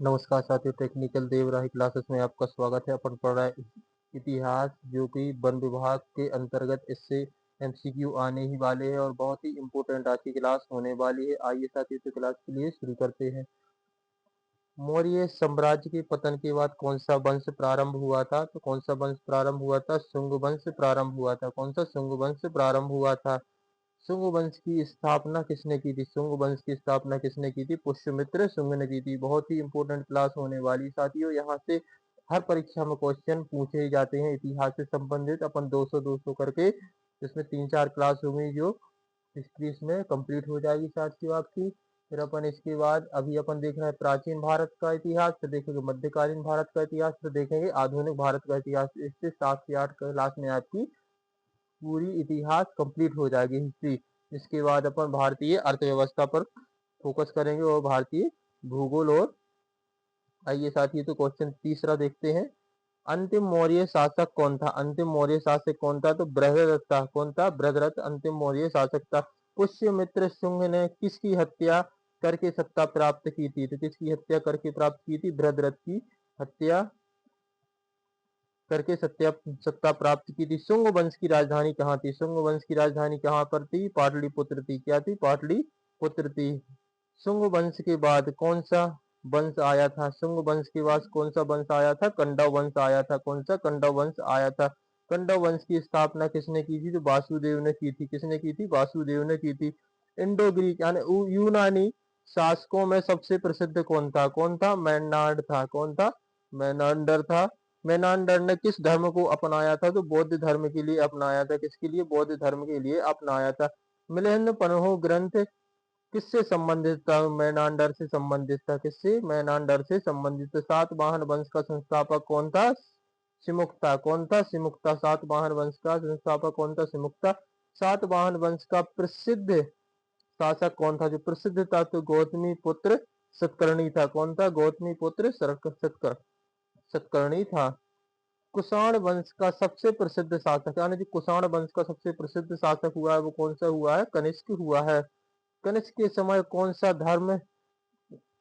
नमस्कार साथियों, technical देवराही classes में आपका स्वागत है। अपन पढ़ रहे हैं इतिहास, जो कि वन विभाग के अंतर्गत इससे एमसीक्यू आने ही वाले हैं और बहुत ही इम्पोर्टेंट आज की क्लास होने वाली है। आइए साथियों, तो क्लास के लिए शुरू करते हैं। मौर्य साम्राज्य के पतन के बाद कौन सा वंश प्रारंभ हुआ था? तो कौन सा वंश प्रारंभ हुआ था? शुंग वंश प्रारंभ हुआ था। कौन सा शुंग वंश प्रारंभ हुआ था? शुंग वंश की स्थापना किसने की थी? शुंग वंश की स्थापना किसने की थी? पुष्यमित्र शुंग ने की थी। बहुत ही इंपॉर्टेंट क्लास होने वाली साथियों। यहाँ से हर परीक्षा में क्वेश्चन पूछे जाते हैं इतिहास से संबंधित। अपन 200-200 करके इसमें 3-4 क्लास होंगी जो हिस्ट्री इसमें कंप्लीट हो जाएगी साथियों आपकी। फिर अपन इसके बाद अभी अपन देख रहे हैं प्राचीन भारत का इतिहास, फिर देखेंगे मध्यकालीन भारत का इतिहास, फिर देखेंगे आधुनिक भारत का इतिहास। इससे 7 से 8 क्लास में आपकी पूरी इतिहास कंप्लीट हो जाएगी हिस्ट्री। इसके बाद अपन भारतीय अर्थव्यवस्था पर फोकस करेंगे और भारतीय भूगोल। और आइए साथियों, तो क्वेश्चन तीसरा देखते हैं। अंतिम मौर्य शासक कौन था? अंतिम मौर्य शासक कौन था? तो बृहद्रथ था। कौन था? बृहद्रथ अंतिम मौर्य शासक था। पुष्यमित्र शुंग ने किसकी हत्या करके सत्ता प्राप्त की थी? तो किसकी हत्या करके प्राप्त की थी? बृहद्रथ की हत्या करके सत्ता प्राप्त की थी। शुंग वंश की राजधानी कहाँ थी? शुंग वंश की राजधानी कहाँ पर थी? पाटलिपुत्र थी। क्या थी? पाटलिपुत्र थी। शुंग वंश के बाद कौन सा वंश आया था? शुंग वंश के बाद कौन सा वंश आया था? कंडव वंश आया था। कौन सा? कंडव वंश आया था। कंडव वंश की स्थापना किसने की थी? तो वासुदेव ने की थी। किसने की थी? वासुदेव ने की थी। इंडो ग्रीक यानी यूनानी शासकों में सबसे प्रसिद्ध कौन था? कौन था? मेनांडर था। कौन था? मेनांडर था। मेनांडर ने किस धर्म को अपनाया था? तो बौद्ध धर्म के लिए अपनाया था। किसके लिए? बौद्ध धर्म के लिए अपनाया था। मिलिंद पन्हो ग्रंथ किससे संबंधित था? मेनांडर से संबंधित था। किससे? मेनांडर से संबंधित। सातवाहन वंश का संस्थापक कौन था? सिमुक्ता। कौन था? सिमुक्ता। सातवाहन वंश का संस्थापक कौन था? सिमुक्ता। सातवाहन वंश का प्रसिद्ध शासक कौन था? जो प्रसिद्ध था तो गौतमी पुत्र सतकर्णी था। कौन था? गौतमी पुत्र सतकर्णी था। कुषाण वंश का सबसे प्रसिद्ध शासक यानी जो कुषाण वंश का सबसे प्रसिद्ध शासक हुआ है वो कौन सा हुआ है? कनिष्क हुआ है। कनिष्क के समय कौन सा धर्म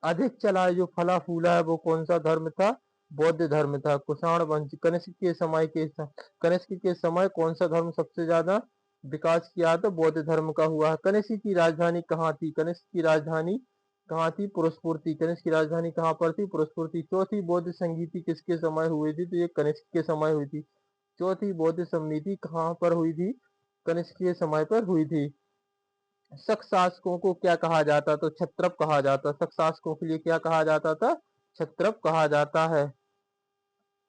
अधिक चला है, जो फला फूला है? वो कौन सा धर्म था? बौद्ध धर्म था। कुषाण वंश कनिष्क के समय कौन सा धर्म सबसे ज्यादा विकास किया? तो बौद्ध धर्म का हुआ है। कनिष्क की राजधानी कहाँ थी? कनिष्क की राजधानी कहाँ थी? पुरुषपुर थी। कनिष्क की राजधानी कहाँ पर थी? पुरुषपुर थी। चौथी बौद्ध संगीति किसके समय हुई थी? तो ये कनिष्क के समय हुई थी। चौथी बौद्ध समिति कहाँ पर हुई थी? कनिष्क के समय पर हुई थी। शक शासकों को क्या कहा जाता? तो क्षत्रप कहा जाता। शक शासकों के लिए क्या कहा जाता था? क्षत्रप कहा जाता है।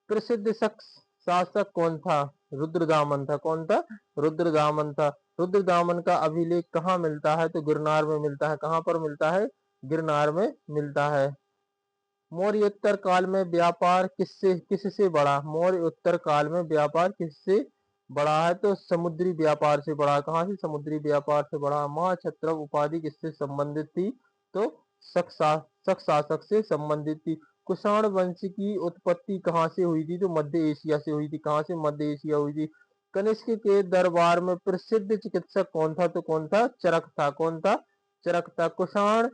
प्रसिद्ध शक शासक कौन था? रुद्रदामन था। कौन था? रुद्रदामन था। रुद्रदामन का अभिलेख कहाँ मिलता है? तो गिरनार में मिलता है। कहाँ पर मिलता है? गिरनार में मिलता है। मौर्योत्तर काल में व्यापार किससे बढ़ा? मौर्य उत्तर काल में व्यापार किससे बढ़ा है? तो समुद्री व्यापार से बढ़ा। कहाँ से? समुद्री व्यापार से बढ़ा। महाक्षत्रप उपाधि किससे संबंधित थी? तो शक शासक से संबंधित थी। कुषाण वंश की उत्पत्ति कहाँ से हुई थी? तो मध्य एशिया से हुई थी। कहाँ से? मध्य एशिया हुई थी। कनिष्क के दरबार में प्रसिद्ध चिकित्सक कौन था? तो कौन था? चरक था। कौन था? चरक था। कुषाण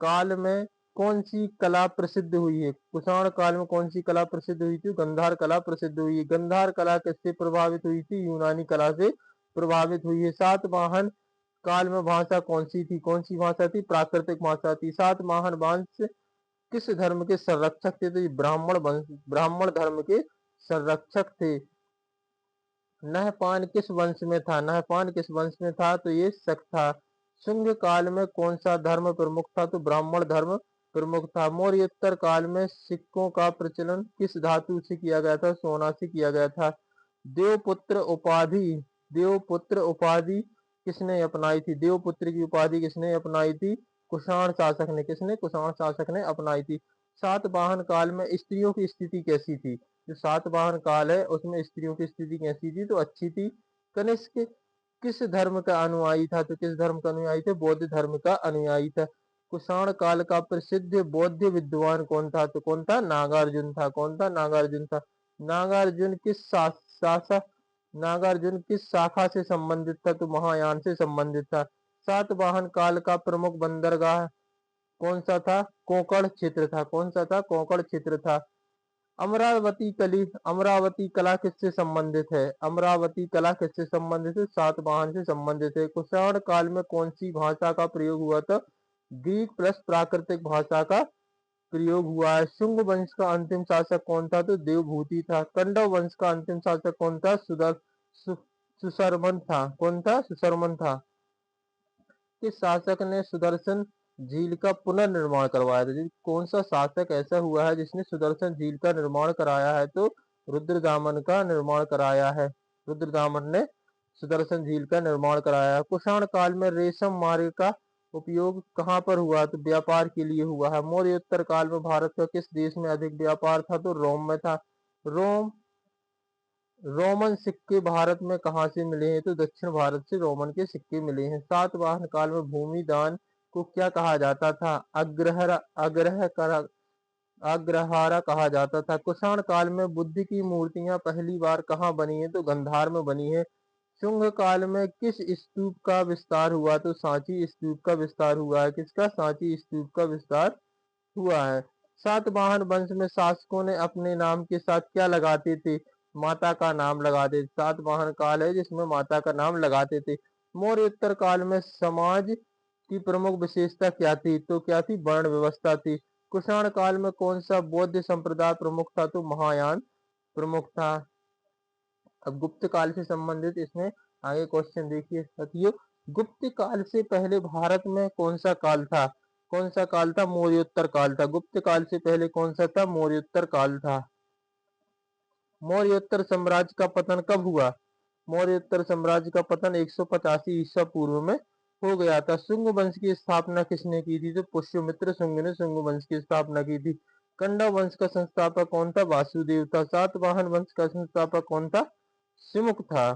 काल में कौन सी कला प्रसिद्ध हुई है? कुषाण काल में कौन सी कला प्रसिद्ध हुई थी? गंधार कला प्रसिद्ध हुई है। गंधार कला किससे प्रभावित हुई थी? यूनानी कला से प्रभावित हुई है। सातवाहन काल में भाषा कौन सी थी? कौन सी भाषा थी? प्राकृतिक भाषा थी। सातवाहन वंश किस धर्म के संरक्षक थे? तो ये ब्राह्मण धर्म के संरक्षक थे। नहपान किस वंश में था? नहपान किस वंश में था? तो ये शक था। शुंग काल में कौन सा धर्म प्रमुख था? तो ब्राह्मण धर्म प्रमुख था। मौर्योत्तर काल में सिक्कों का प्रचलन किस धातु से किया गया था? सोना से किया गया था। देवपुत्र उपाधि देवपुत्र उपाधि किसने अपनाई थी? देवपुत्र की उपाधि किसने अपनाई थी? कुषाण शासक ने। किसने? कुषाण शासक ने अपनाई थी। सातवाहन काल में स्त्रियों की स्थिति कैसी थी? जो सातवाहन काल है उसमें स्त्रियों की स्थिति कैसी थी? तो अच्छी थी। कनिष्क किस धर्म का अनुयायी था? तो किस धर्म का अनुयायी थे? बौद्ध धर्म का अनुयायी था। कुषाण काल का प्रसिद्ध बौद्ध विद्वान कौन था? तो कौन था? नागार्जुन था। कौन था? नागार्जुन था। नागार्जुन नागार्जुन किस शाखा से संबंधित था? तो महायान से संबंधित था। सातवाहन काल का प्रमुख बंदरगाह कौन सा था? कोंकण क्षेत्र था। कौन सा था? कोंकण क्षेत्र था। अमरावती कला किससे संबंधित है? अमरावती कला किससे संबंधित है? सातवाहन से संबंधित है। कुषाण काल में कौन सी भाषा का प्रयोग हुआ था? ग्रीक प्लस प्राकृतिक भाषा का प्रयोग हुआ है। शुंग वंश का अंतिम शासक कौन था? तो देवभूति था। कंडव वंश का अंतिम शासक कौन था? सुशर्मन था। कौन था? सुशर्मन था। किस शासक ने सुदर्शन झील का पुनर्निर्माण करवाया था? कौन सा शासक ऐसा हुआ है जिसने सुदर्शन झील का निर्माण कराया है? तो रुद्रदामन का निर्माण कराया है। रुद्रदामन ने सुदर्शन झील का निर्माण कराया है। कुषाण काल में रेशम मार्ग का उपयोग कहाँ पर हुआ? तो व्यापार के लिए हुआ है। मौर्योत्तर काल में भारत का किस देश में अधिक व्यापार था? तो रोम में था। रोम रोमन सिक्के भारत में कहाँ से मिले हैं? तो दक्षिण भारत से रोमन के सिक्के मिले हैं। सातवाहन काल में भूमि दान को क्या कहा जाता था? अग्रहारा कहा जाता था। कुषाण काल में बुद्ध की मूर्तियां पहली बार कहाँ बनी है? तो गंधार में बनी है। शुंग काल में किस स्तूप का विस्तार हुआ? तो सांची स्तूप का विस्तार हुआ है। किसका? सांची स्तूप का विस्तार हुआ है। सातवाहन वंश में शासकों ने अपने नाम के साथ क्या लगाते थे? माता का नाम लगाते थे। सातवाहन काल है जिसमें माता का नाम लगाते थे। मौर्योत्तर काल में समाज की प्रमुख विशेषता क्या थी? तो क्या थी? वर्ण व्यवस्था थी। कुषाण काल में कौन सा बौद्ध संप्रदाय प्रमुख था? तो महायान प्रमुख था। अब गुप्त काल से संबंधित इसमें आगे क्वेश्चन देखिए साथियों। गुप्त काल से पहले भारत में कौन सा काल था? कौन सा काल था? मौर्योत्तर काल था। गुप्त काल से पहले कौन सा था? मौर्योत्तर काल था। मौर्योत्तर साम्राज्य का पतन कब हुआ? मौर्योत्तर साम्राज्य का पतन 185 ईसा पूर्व में हो गया था। शुंग वंश की स्थापना किसने की थी? तो पुष्यमित्र शुंग ने शुंग वंश की स्थापना की थी। कंडव वंश का संस्थापक कौन था? वासुदेव था। सातवाहन वंश का संस्थापक कौन था? सिमुक था।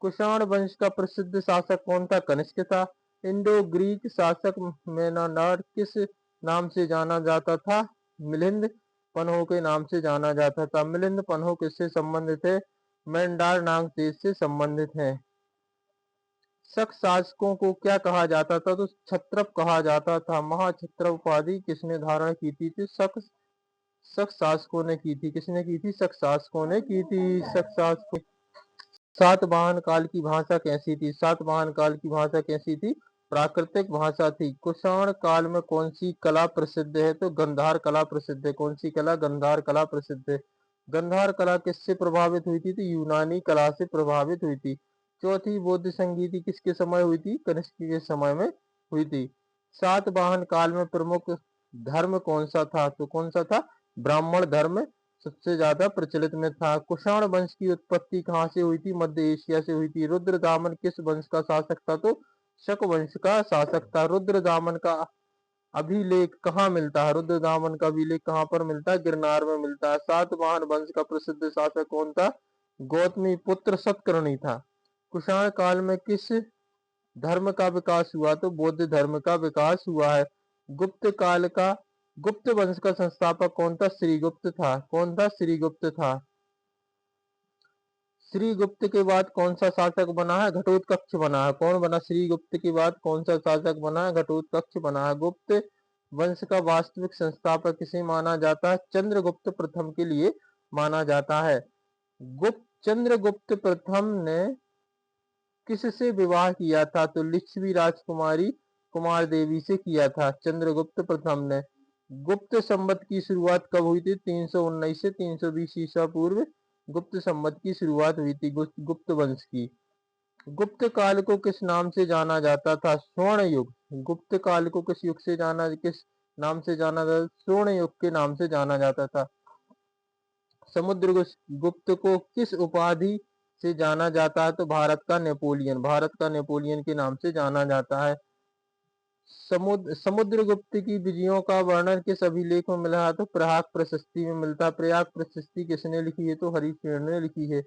कुषाण वंश का प्रसिद्ध शासक कौन था? कनिष्क था। इंडो ग्रीक शासक मेनांडर किस नाम से जाना जाता था? मिलिंद पन्हो के नाम से जाना जाता था। मिलिंद पन्हो किससे संबंधित है? मेंडार नाग देश से संबंधित है। शक शासकों को क्या कहा जाता था? तो क्षत्रप कहा जाता था। महाक्षत्रप उपाधि किसने धारण की थी? शक शासकों ने की थी। किसने की थी? शक शासकों ने की थी। शक शासकों। सातवाहन काल की भाषा कैसी थी? सातवाहन काल की भाषा कैसी थी? प्राकृतिक भाषा थी। कुषाण काल में कौन सी कला प्रसिद्ध है? तो गंधार कला प्रसिद्ध है। कौन सी कला? गंधार कला प्रसिद्ध है। गंधार कला किससे प्रभावित हुई थी? तो यूनानी कला से प्रभावित हुई थी। चौथी बौद्ध संगीति किसके समय हुई थी? कनिष्क के समय में हुई थी। सातवाहन काल में प्रमुख धर्म कौन सा था? तो कौन सा था? ब्राह्मण धर्म सबसे ज्यादा प्रचलित में था। कुषाण वंश की उत्पत्ति कहाँ से हुई थी? मध्य एशिया से हुई थी। रुद्रदामन किस वंश का शासक था? तो शक वंश का शासक था। रुद्रदामन का अभिलेख कहाँ मिलता है? रुद्रदामन का अभिलेख कहाँ पर मिलता है? गिरनार में मिलता है। सातवाहन वंश का प्रसिद्ध शासक कौन था? गौतमी पुत्र सतकर्णी था। कुषाण काल में किस धर्म का विकास हुआ? तो बौद्ध धर्म का विकास हुआ है। गुप्त काल का गुप्त वंश का संस्थापक कौन था? श्रीगुप्त था। कौन था? श्रीगुप्त था। श्रीगुप्त के बाद कौन सा शासक बना है? घटोत्कच बना है। कौन बना? श्रीगुप्त के बाद कौन सा शासक बना है? घटोत्कच बना है। गुप्त वंश का वास्तविक संस्थापक किसे माना जाता है? चंद्रगुप्त प्रथम के लिए माना जाता है। चंद्रगुप्त प्रथम ने किससे विवाह किया था? तो लिच्छवी राजकुमारी कुमार देवी से किया था चंद्रगुप्त प्रथम ने। गुप्त संवत की शुरुआत कब हुई थी? 319 से 320 ईसा पूर्व गुप्त संवत की शुरुआत हुई थी गुप्त वंश की। गुप्त काल को किस नाम से जाना जाता था? स्वर्ण युग। गुप्त काल को किस नाम से जाना जाता? स्वर्ण युग के नाम से जाना जाता था। समुद्रगुप्त को किस उपाधि से जाना जाता है? तो भारत का नेपोलियन। भारत का नेपोलियन के नाम से जाना जाता है। समुद्रगुप्त की विजयों का वर्णन किस अभिलेख में मिला है? तो प्रयाग प्रशस्ति में मिलता है। प्रयाग प्रशस्ति किसने लिखी है? तो हरिशेन ने लिखी है।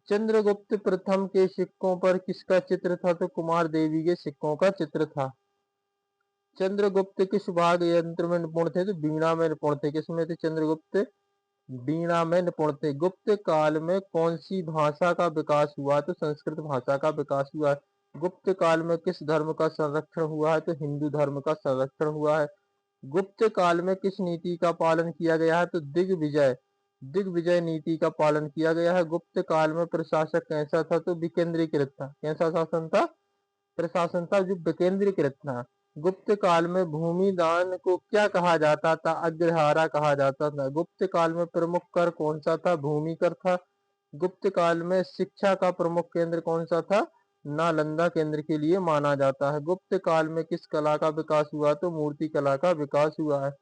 चंद्रगुप्त प्रथम के सिक्कों पर किसका चित्र था? तो कुमार देवी के सिक्कों का चित्र था। चंद्रगुप्त किस वाद्य यंत्र में निपुण थे? तो वीणा में निपुण थे। किसमें थे चंद्रगुप्त? वीणा में निपुण थे। गुप्त काल में कौन सी भाषा का विकास हुआ? तो संस्कृत भाषा का विकास हुआ। गुप्त काल में किस धर्म का संरक्षण हुआ है? तो हिंदू धर्म का संरक्षण हुआ है। गुप्त काल में किस नीति का पालन किया गया है? तो दिग्विजय दिग्विजय नीति का पालन किया गया है। गुप्त काल में प्रशासक कैसा था? तो विकेंद्रीकृत था। कैसा शासन था? प्रशासन था जो विकेंद्रीकृत था। गुप्त काल में भूमि दान को क्या कहा जाता था? अग्रहारा कहा जाता था। गुप्त काल में प्रमुख कर कौन सा था? भूमि कर था। गुप्त काल में शिक्षा का प्रमुख केंद्र कौन सा था? नालंदा केंद्र के लिए माना जाता है। गुप्त काल में किस कला का विकास हुआ? तो मूर्ति कला का विकास हुआ है।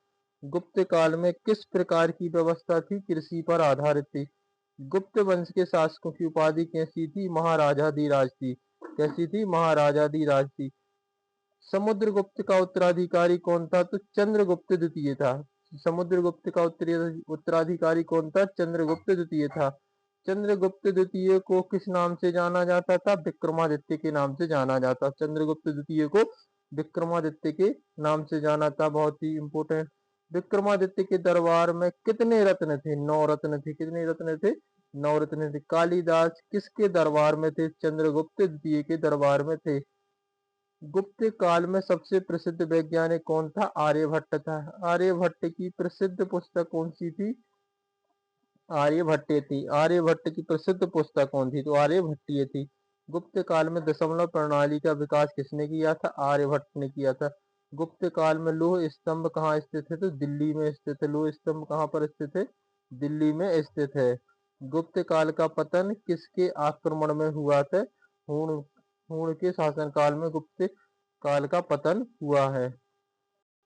गुप्त काल में किस प्रकार की व्यवस्था थी? कृषि पर आधारित थी। गुप्त वंश के शासकों की उपाधि कैसी थी? महाराजाधिराज थी। कैसी थी? महाराजाधिराज थी। समुद्रगुप्त का उत्तराधिकारी कौन था? तो चंद्रगुप्त द्वितीय था। समुद्रगुप्त का उत्तराधिकारी कौन था? चंद्रगुप्त द्वितीय था। चंद्रगुप्त द्वितीय को किस नाम से जाना जाता था? विक्रमादित्य के नाम से जाना जाता। चंद्रगुप्त द्वितीय को विक्रमादित्य के नाम से जाना था। बहुत ही इंपोर्टेंट। विक्रमादित्य के दरबार में कितने रत्न थे? 9 रत्न थे। कितने रत्न थे? 9 रत्न थे। कालिदास किसके दरबार में थे? चंद्रगुप्त द्वितीय के दरबार में थे। गुप्त काल में सबसे प्रसिद्ध वैज्ञानिक कौन था? आर्यभट्ट था। आर्यभट्ट की प्रसिद्ध पुस्तक कौन सी थी? आर्यभट्ट थी। आर्यभट्ट की प्रसिद्ध पुस्तक कौन थी? तो आर्यभट्टीय थी। गुप्त काल में दशमलव प्रणाली का विकास किसने किया था? आर्यभट्ट ने किया था। गुप्त काल में लौह स्तंभ कहाँ स्थित है? तो दिल्ली में स्थित है। लौह स्तंभ कहाँ पर स्थित है? दिल्ली में स्थित है। गुप्त काल का पतन किसके आक्रमण में हुआ था? हुण हुण के शासनकाल में गुप्त काल का पतन हुआ है।